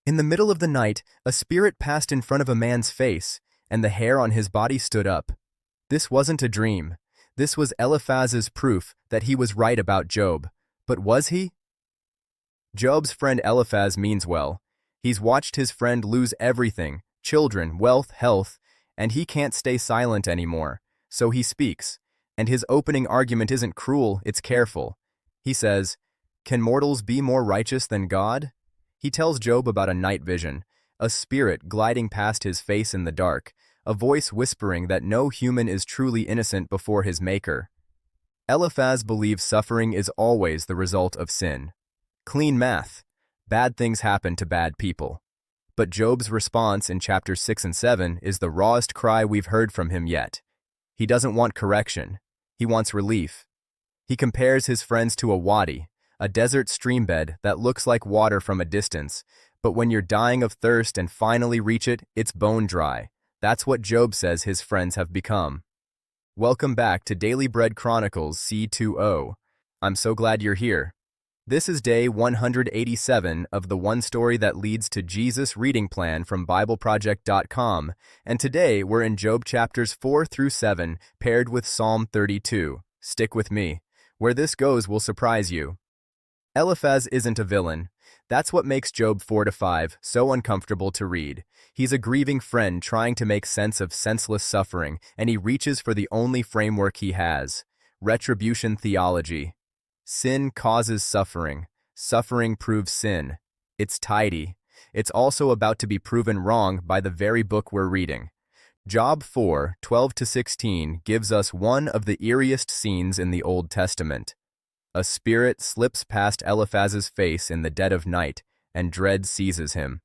In the middle of the night, a spirit passed in front of a man's face, and the hair on his body stood up. This wasn't a dream. This was Eliphaz's proof that he was right about Job. But was he? Job's friend Eliphaz means well. He's watched his friend lose everything, children, wealth, health, and he can't stay silent anymore. So he speaks, and his opening argument isn't cruel, it's careful. He says, "Can mortals be more righteous than God?" He tells Job about a night vision, a spirit gliding past his face in the dark, a voice whispering that no human is truly innocent before his maker. Eliphaz believes suffering is always the result of sin. Clean math. Bad things happen to bad people. But Job's response in chapters 6 and 7 is the rawest cry we've heard from him yet. He doesn't want correction. He wants relief. He compares his friends to a wadi, a desert streambed that looks like water from a distance, but when you're dying of thirst and finally reach it, it's bone dry. That's what Job says his friends have become. Welcome back to Daily Bread Chronicles C2O. I'm so glad you're here. This is day 187 of the one story that leads to Jesus reading plan from BibleProject.com, and today we're in Job chapters 4 through 7, paired with Psalm 32. Stick with me. Where this goes will surprise you. Eliphaz isn't a villain. That's what makes Job 4 to 5 so uncomfortable to read. He's a grieving friend trying to make sense of senseless suffering, and he reaches for the only framework he has: retribution theology. Sin causes suffering. Suffering proves sin. It's tidy. It's also about to be proven wrong by the very book we're reading. Job 4, 12-16 gives us one of the eeriest scenes in the Old Testament. A spirit slips past Eliphaz's face in the dead of night, and dread seizes him.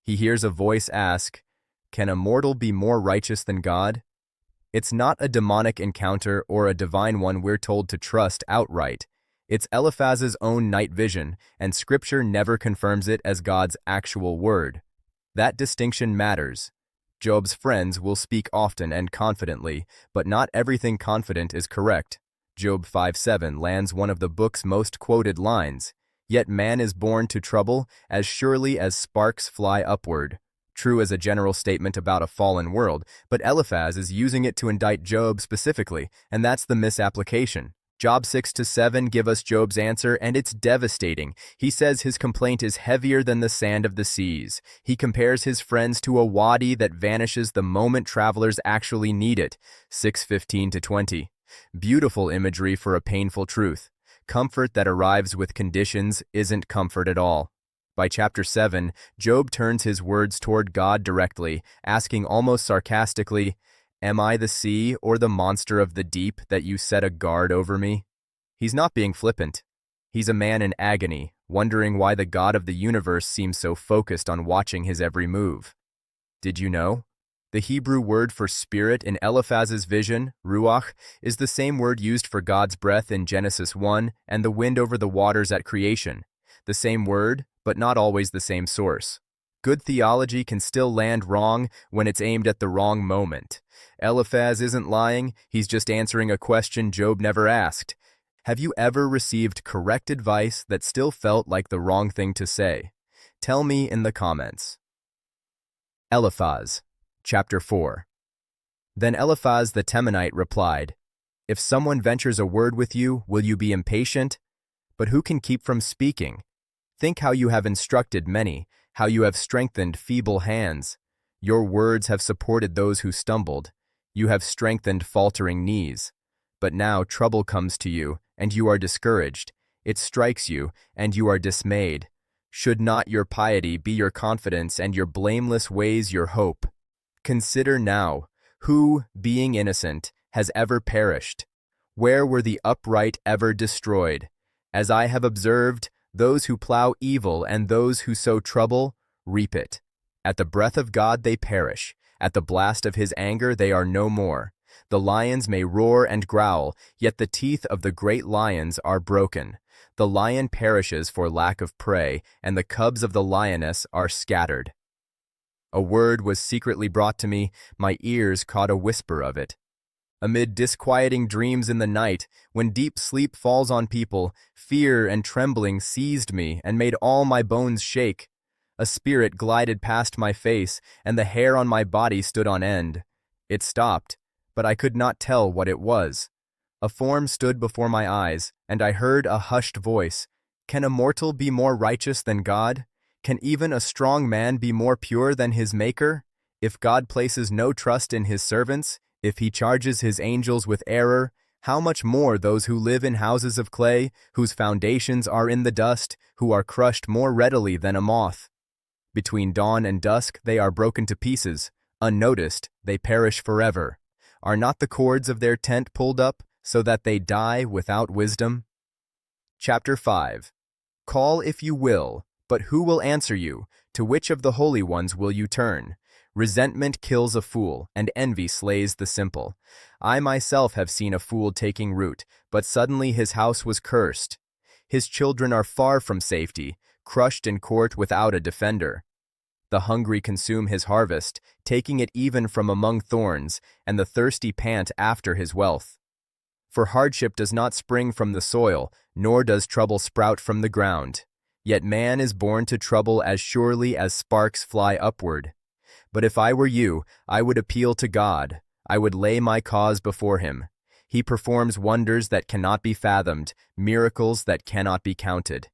He hears a voice ask, "Can a mortal be more righteous than God?" It's not a demonic encounter or a divine one we're told to trust outright. It's Eliphaz's own night vision, and Scripture never confirms it as God's actual word. That distinction matters. Job's friends will speak often and confidently, but not everything confident is correct. Job 5:7 lands one of the book's most quoted lines, "Yet man is born to trouble as surely as sparks fly upward." True as a general statement about a fallen world, but Eliphaz is using it to indict Job specifically, and that's the misapplication. Job 6-7 give us Job's answer, and it's devastating. He says his complaint is heavier than the sand of the seas. He compares his friends to a wadi that vanishes the moment travelers actually need it. 6:15-20. Beautiful imagery for a painful truth. Comfort that arrives with conditions isn't comfort at all. By chapter 7, Job turns his words toward God directly, asking almost sarcastically, "Am I the sea or the monster of the deep that you set a guard over me?" He's not being flippant. He's a man in agony, wondering why the God of the universe seems so focused on watching his every move. Did you know? The Hebrew word for spirit in Eliphaz's vision, ruach, is the same word used for God's breath in Genesis 1 and the wind over the waters at creation. The same word, but not always the same source. Good theology can still land wrong when it's aimed at the wrong moment. Eliphaz isn't lying, he's just answering a question Job never asked. Have you ever received correct advice that still felt like the wrong thing to say? Tell me in the comments. Eliphaz, chapter 4. Then Eliphaz the Temanite replied, "If someone ventures a word with you, will you be impatient? But who can keep from speaking? Think how you have instructed many, how you have strengthened feeble hands. Your words have supported those who stumbled. You have strengthened faltering knees. But now trouble comes to you, and you are discouraged. It strikes you, and you are dismayed. Should not your piety be your confidence and your blameless ways your hope? Consider now, who, being innocent, has ever perished? Where were the upright ever destroyed? As I have observed, those who plow evil and those who sow trouble reap it. At the breath of God they perish. At the blast of his anger they are no more. The lions may roar and growl, yet the teeth of the great lions are broken. The lion perishes for lack of prey, and the cubs of the lioness are scattered. A word was secretly brought to me, my ears caught a whisper of it. Amid disquieting dreams in the night, when deep sleep falls on people, fear and trembling seized me and made all my bones shake. A spirit glided past my face, and the hair on my body stood on end. It stopped, but I could not tell what it was. A form stood before my eyes, and I heard a hushed voice. Can a mortal be more righteous than God? Can even a strong man be more pure than his Maker? If God places no trust in his servants, if he charges his angels with error, how much more those who live in houses of clay, whose foundations are in the dust, who are crushed more readily than a moth? Between dawn and dusk they are broken to pieces. Unnoticed, they perish forever. Are not the cords of their tent pulled up, so that they die without wisdom? Chapter 5. Call if you will, but who will answer you? To which of the holy ones will you turn? Resentment kills a fool, and envy slays the simple. I myself have seen a fool taking root, but suddenly his house was cursed. His children are far from safety, crushed in court without a defender. The hungry consume his harvest, taking it even from among thorns, and the thirsty pant after his wealth. For hardship does not spring from the soil, nor does trouble sprout from the ground. Yet man is born to trouble as surely as sparks fly upward. But if I were you, I would appeal to God. I would lay my cause before him. He performs wonders that cannot be fathomed, miracles that cannot be counted.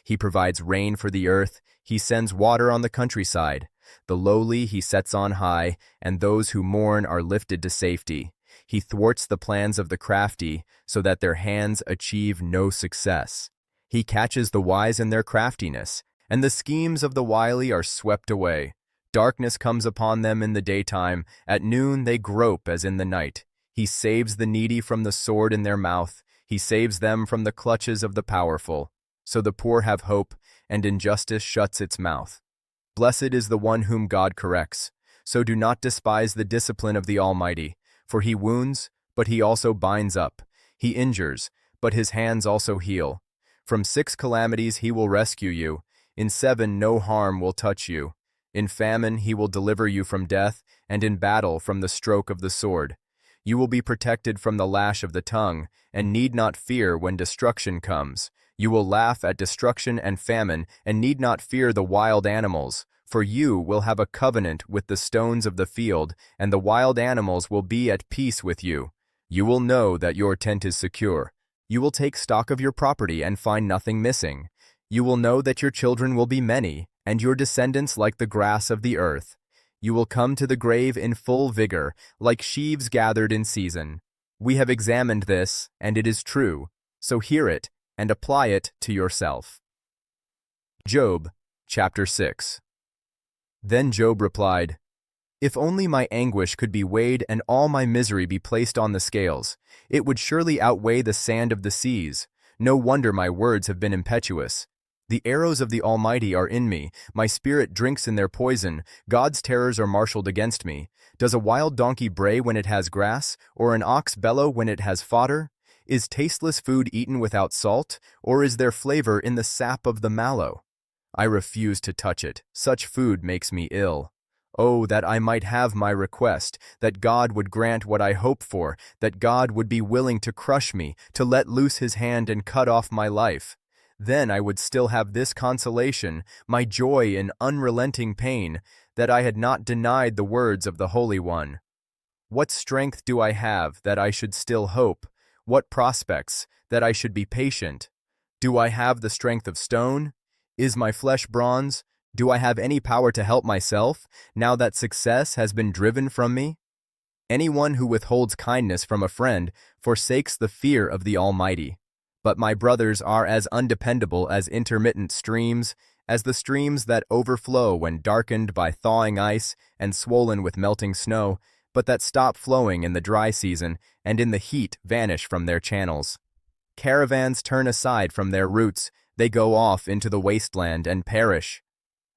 He provides rain for the earth. He sends water on the countryside. The lowly he sets on high, and those who mourn are lifted to safety. He thwarts the plans of the crafty, so that their hands achieve no success. He catches the wise in their craftiness, and the schemes of the wily are swept away. Darkness comes upon them in the daytime. At noon they grope as in the night. He saves the needy from the sword in their mouth. He saves them from the clutches of the powerful. So the poor have hope, and injustice shuts its mouth. Blessed is the one whom God corrects. So do not despise the discipline of the Almighty, for he wounds, but he also binds up. He injures, but his hands also heal. From 6 calamities he will rescue you. In 7 no harm will touch you. In famine he will deliver you from death, and in battle from the stroke of the sword. You will be protected from the lash of the tongue, and need not fear when destruction comes. You will laugh at destruction and famine, and need not fear the wild animals, for you will have a covenant with the stones of the field, and the wild animals will be at peace with you. You will know that your tent is secure. You will take stock of your property and find nothing missing. You will know that your children will be many, and your descendants like the grass of the earth. You will come to the grave in full vigor, like sheaves gathered in season. We have examined this, and it is true, so hear it, and apply it to yourself. Job, chapter 6. Then Job replied, If only my anguish could be weighed and all my misery be placed on the scales, it would surely outweigh the sand of the seas. No wonder my words have been impetuous. The arrows of the Almighty are in me. My spirit drinks in their poison. God's terrors are marshaled against me. Does a wild donkey bray when it has grass, or an ox bellow when it has fodder? Is tasteless food eaten without salt, or is there flavor in the sap of the mallow? I refuse to touch it. Such food makes me ill. Oh, that I might have my request, that God would grant what I hope for, that God would be willing to crush me, to let loose his hand and cut off my life. Then I would still have this consolation, my joy in unrelenting pain, that I had not denied the words of the Holy One. What strength do I have that I should still hope? What prospects, that I should be patient? Do I have the strength of stone? Is my flesh bronze? Do I have any power to help myself, now that success has been driven from me? Anyone who withholds kindness from a friend forsakes the fear of the Almighty. But my brothers are as undependable as intermittent streams, as the streams that overflow when darkened by thawing ice and swollen with melting snow, but that stop flowing in the dry season and in the heat vanish from their channels. Caravans turn aside from their routes, they go off into the wasteland and perish.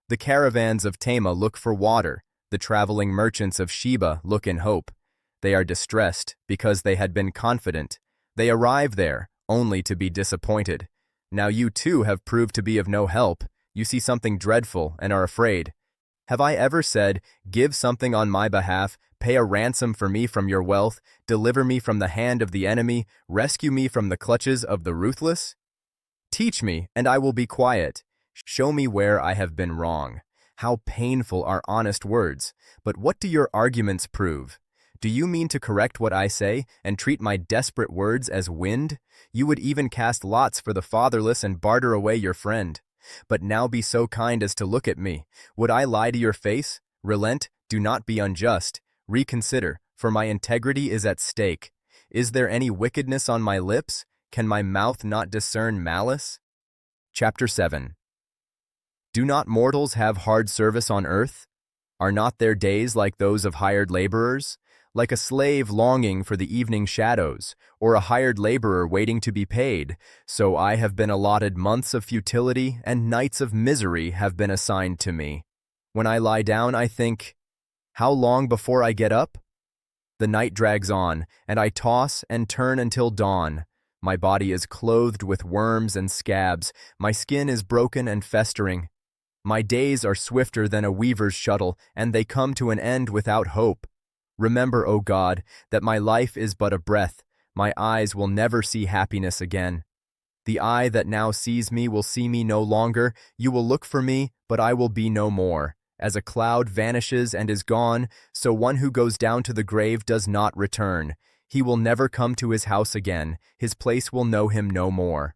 The caravans of Tema look for water, the traveling merchants of Sheba look in hope. They are distressed because they had been confident. They arrive there, only to be disappointed. Now you too have proved to be of no help. You see something dreadful and are afraid. Have I ever said, Give something on my behalf, pay a ransom for me from your wealth, deliver me from the hand of the enemy, rescue me from the clutches of the ruthless? Teach me, and I will be quiet. Show me where I have been wrong. How painful are honest words! But what do your arguments prove? Do you mean to correct what I say and treat my desperate words as wind? You would even cast lots for the fatherless and barter away your friend. But now be so kind as to look at me. Would I lie to your face? Relent, do not be unjust. Reconsider, for my integrity is at stake. Is there any wickedness on my lips? Can my mouth not discern malice? Chapter 7. Do not mortals have hard service on earth? Are not their days like those of hired laborers? Like a slave longing for the evening shadows, or a hired laborer waiting to be paid, so I have been allotted months of futility, and nights of misery have been assigned to me. When I lie down, I think, how long before I get up? The night drags on, and I toss and turn until dawn. My body is clothed with worms and scabs, my skin is broken and festering. My days are swifter than a weaver's shuttle, and they come to an end without hope. Remember, O God, that my life is but a breath. My eyes will never see happiness again. The eye that now sees me will see me no longer. You will look for me, but I will be no more. As a cloud vanishes and is gone, so one who goes down to the grave does not return. He will never come to his house again. His place will know him no more.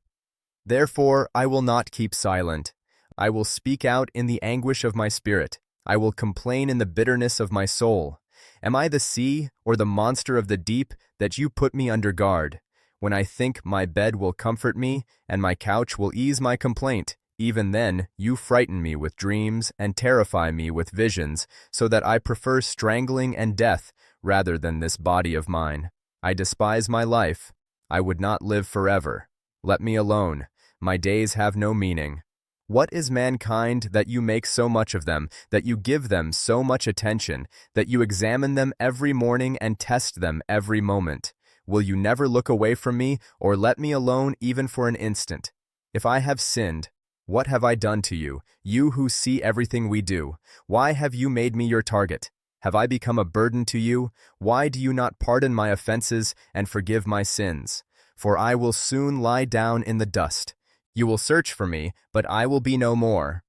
Therefore, I will not keep silent. I will speak out in the anguish of my spirit. I will complain in the bitterness of my soul. Am I the sea or the monster of the deep that you put me under guard? When I think my bed will comfort me and my couch will ease my complaint, even then you frighten me with dreams and terrify me with visions, so that I prefer strangling and death rather than this body of mine. I despise my life. I would not live forever. Let me alone. My days have no meaning. What is mankind that you make so much of them, that you give them so much attention, that you examine them every morning and test them every moment? Will you never look away from me, or let me alone even for an instant? If I have sinned, what have I done to you, you who see everything we do? Why have you made me your target? Have I become a burden to you? Why do you not pardon my offenses and forgive my sins? For I will soon lie down in the dust. You will search for me, but I will be no more.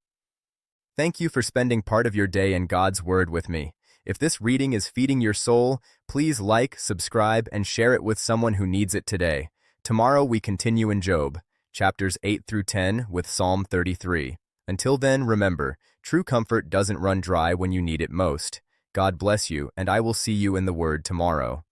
Thank you for spending part of your day in God's Word with me. If this reading is feeding your soul, please like, subscribe, and share it with someone who needs it today. Tomorrow we continue in Job, chapters 8 through 10 with Psalm 33. Until then, remember, true comfort doesn't run dry when you need it most. God bless you, and I will see you in the Word tomorrow.